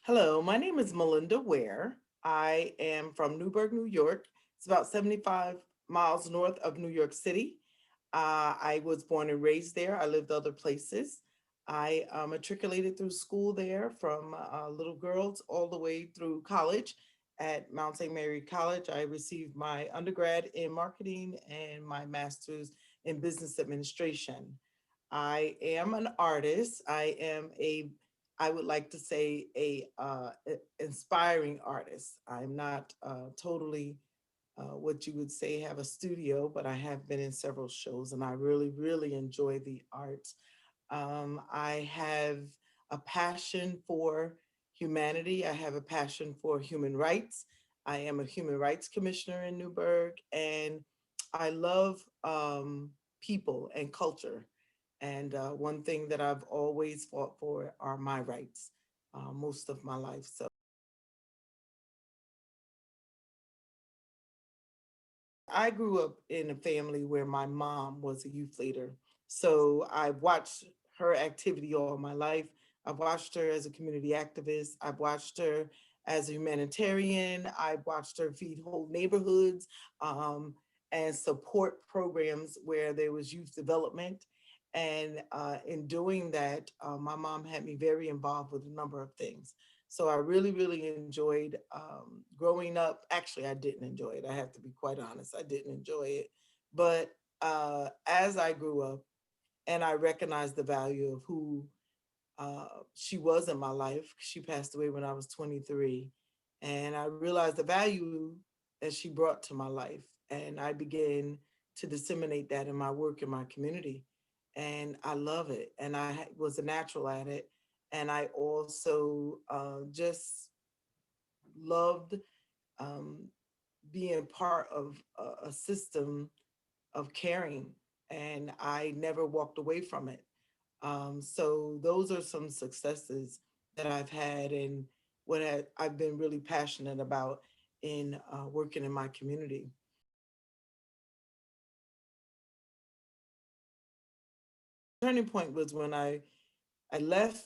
Hello, my name is Malinda Ware. I am from Newburgh, New York. It's about 75 miles north of New York City. I was born and raised there. I lived other places. I matriculated through school there from little girls all the way through college at Mount St. Mary College. I received my undergrad in marketing and my master's in business administration. I am an artist. I would like to say inspiring artist. I'm not totally what you would say have a studio, but I have been in several shows and I really, really enjoy the arts. I have a passion for humanity. I have a passion for human rights. I am a human rights commissioner in Newburgh, and I love people and culture. And one thing that I've always fought for are my rights most of my life. So I grew up in a family where my mom was a youth leader. So I watched her activity all my life. I've watched her as a community activist. I've watched her as a humanitarian. I've watched her feed whole neighborhoods and support programs where there was youth development. And in doing that, my mom had me very involved with a number of things. So I really, really enjoyed growing up. Actually, I didn't enjoy it. I have to be quite honest. I didn't enjoy it. But as I grew up and I recognized the value of who she was in my life, she passed away when I was 23. And I realized the value that she brought to my life. And I began to disseminate that in my work in my community. And I love it. And I was a natural at it. And I also just loved um, being part of a system of caring. And I never walked away from it. So those are some successes that I've had and what I've been really passionate about in working in my community. Turning point was when I left.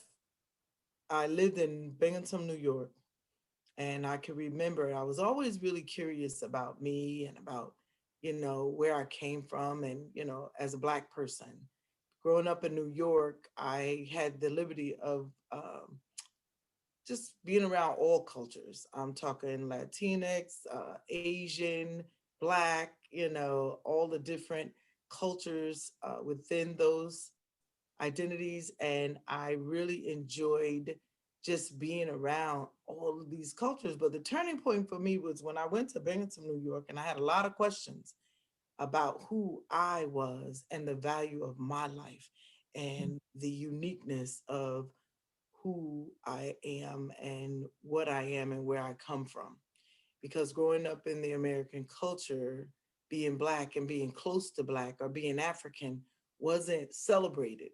I lived in Binghamton, New York, and I can remember I was always really curious about me and about where I came from, and as a Black person growing up in New York, I had the liberty of just being around all cultures. I'm talking Latinx, Asian, Black, all the different cultures within those identities. And I really enjoyed just being around all of these cultures. But the turning point for me was when I went to Binghamton, New York, and I had a lot of questions about who I was and the value of my life and the uniqueness of who I am and what I am and where I come from. Because growing up in the American culture, being Black and being close to Black or being African wasn't celebrated.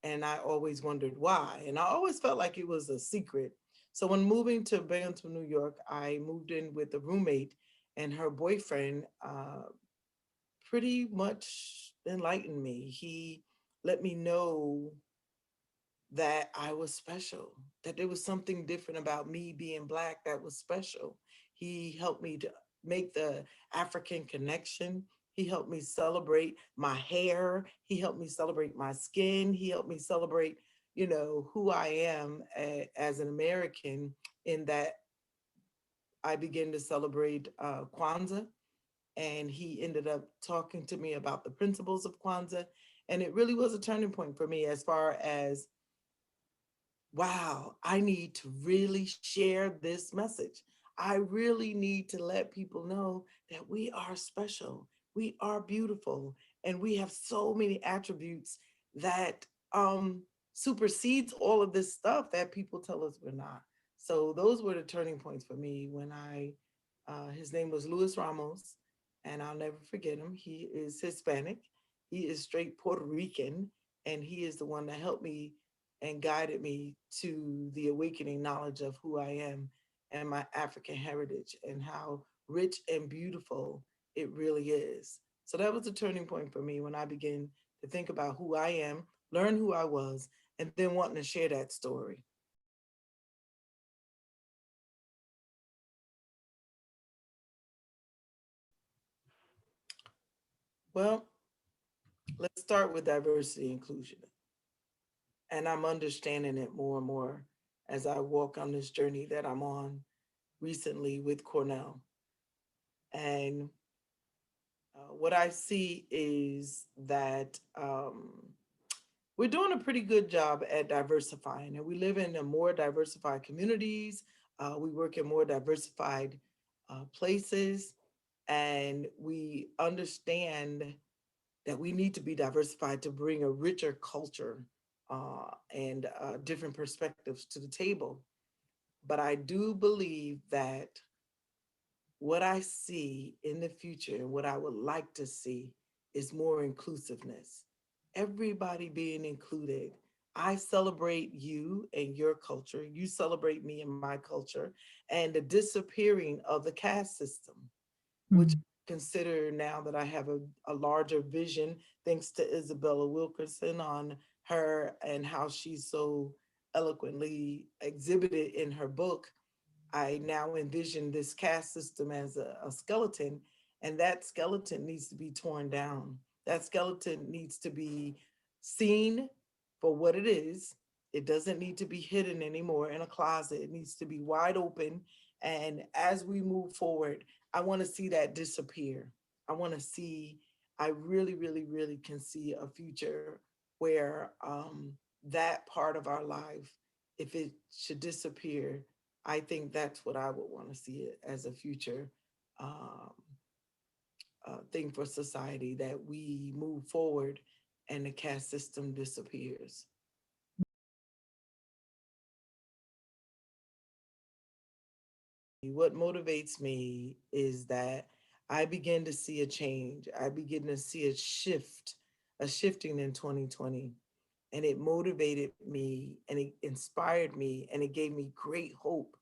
And I always wondered why. And I always felt like it was a secret. So when moving to Binghamton, New York, I moved in with a roommate, and her boyfriend pretty much enlightened me. He let me know that I was special, that there was something different about me being Black that was special. He helped me to make the African connection. He helped me celebrate my hair. He helped me celebrate my skin. He helped me celebrate, who I am as an American, in that I began to celebrate Kwanzaa. And he ended up talking to me about the principles of Kwanzaa. And it really was a turning point for me as far as wow, I need to really share this message. I really need to let people know that we are special, we are beautiful, and we have so many attributes that supersedes all of this stuff that people tell us we're not. So those were the turning points for me when his name was Luis Ramos, and I'll never forget him. He is Hispanic, he is straight Puerto Rican, and he is the one that helped me and guided me to the awakening knowledge of who I am and my African heritage and how rich and beautiful it really is. So that was a turning point for me when I began to think about who I am, learn who I was, and then wanting to share that story. Well, let's start with diversity inclusion. And I'm understanding it more and more as I walk on this journey that I'm on recently with Cornell. And what I see is that we're doing a pretty good job at diversifying, and we live in a more diversified communities. We work in more diversified places, and we understand that we need to be diversified to bring a richer culture and different perspectives to the table. But I do believe that what I see in the future and what I would like to see is more inclusiveness. Everybody being included. I celebrate you and your culture. You celebrate me and my culture. And the disappearing of the caste system, which Mm, I consider now that I have a larger vision, thanks to Isabella Wilkerson on her and how she's so eloquently exhibited in her book. I now envision this caste system as a skeleton, and that skeleton needs to be torn down. That skeleton needs to be seen for what it is. It doesn't need to be hidden anymore in a closet. It needs to be wide open. And as we move forward, I want to see that disappear. I want to see, I really, really, really can see a future where that part of our life, if it should disappear, I think that's what I would want to see it as a future um, thing for society, that we move forward and the caste system disappears. What motivates me is that I begin to see a change. I begin to see a shifting in 2020. And it motivated me and it inspired me and it gave me great hope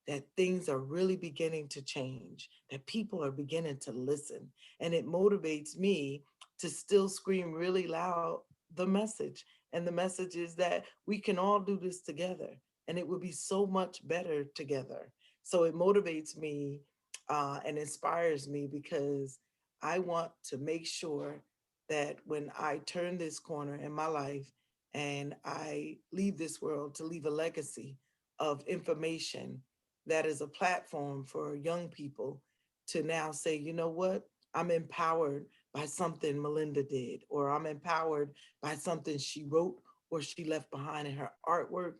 that things are really beginning to change, that people are beginning to listen. And it motivates me to still scream really loud the message. And the message is that we can all do this together and it would be so much better together. So it motivates me and inspires me because I want to make sure that when I turn this corner in my life and I leave this world to leave a legacy of information that is a platform for young people to now say, you know what, I'm empowered by something Malinda did, or I'm empowered by something she wrote or she left behind in her artwork.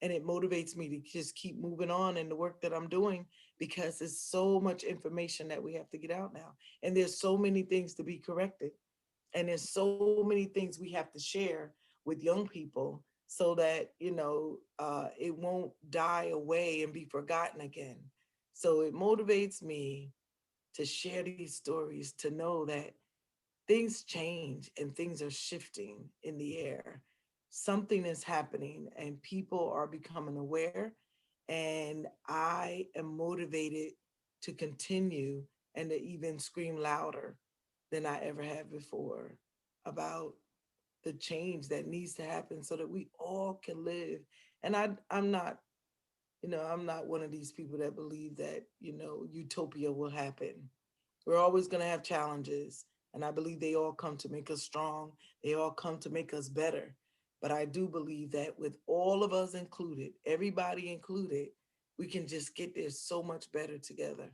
And it motivates me to just keep moving on in the work that I'm doing because there's so much information that we have to get out now. And there's so many things to be corrected. And there's so many things we have to share with young people so that, it won't die away and be forgotten again. So it motivates me to share these stories, to know that things change and things are shifting in the air. Something is happening and people are becoming aware. And I am motivated to continue and to even scream louder than I ever have before about the change that needs to happen so that we all can live. And I'm not, I'm not one of these people that believe that, utopia will happen. We're always going to have challenges. And I believe they all come to make us strong. They all come to make us better. But I do believe that with all of us included, everybody included, we can just get there so much better together.